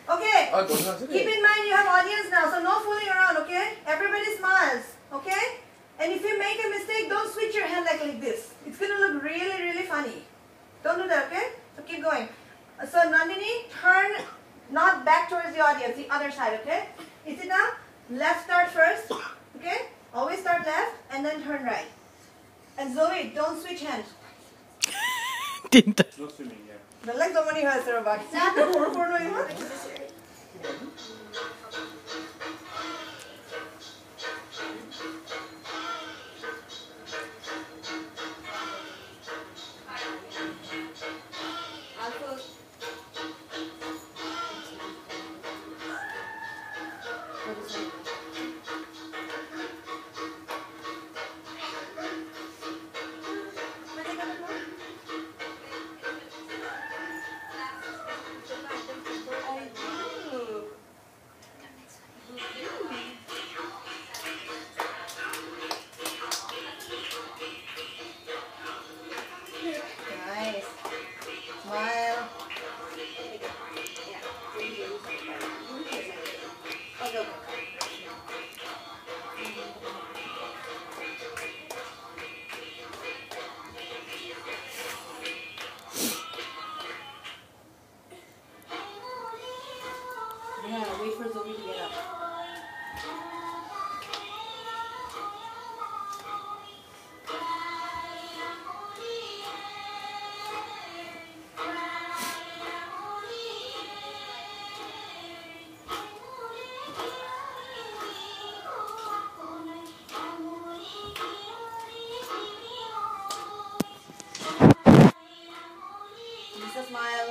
Okay, keep in mind you have audience now, so no fooling around, okay? Everybody smiles, okay? And if you make a mistake, don't switch your hand like this. It's going to look really, really funny. Don't do that, okay? So keep going. So Nandini, turn not back towards the audience, the other side, okay? Is it now? Left start first, okay? Always start left and then turn right. And Zoe, don't switch hands. No swimming, yeah. Like the money has their back. Nice. Smile. Okay. Yeah, wait for Zoe to get up. Just a smile.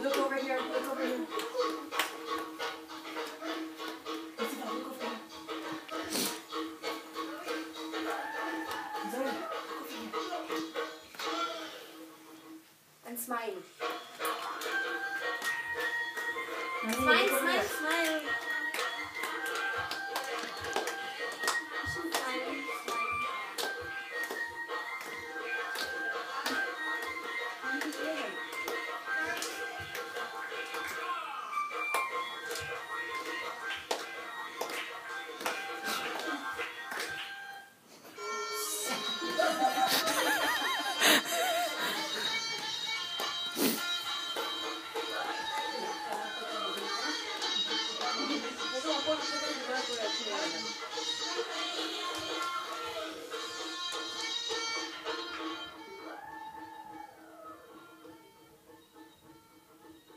Look over here, look over here. And smile. Smile, Smile, smile, smile.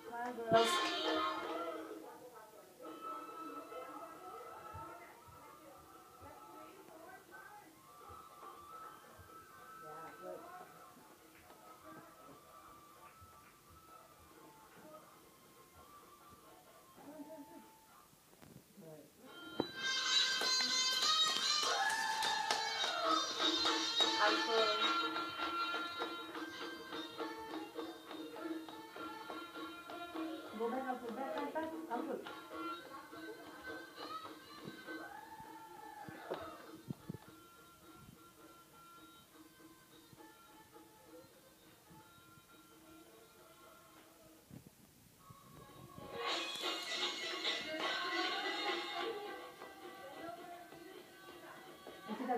Smile, girls. Go back, output, back, output.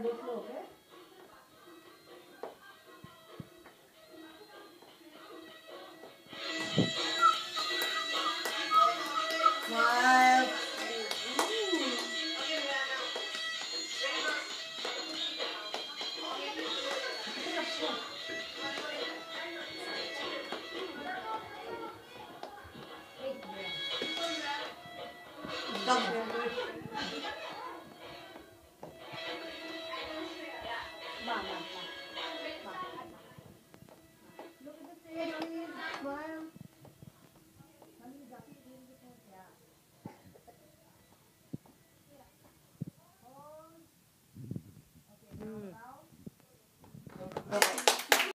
Go slow, okay?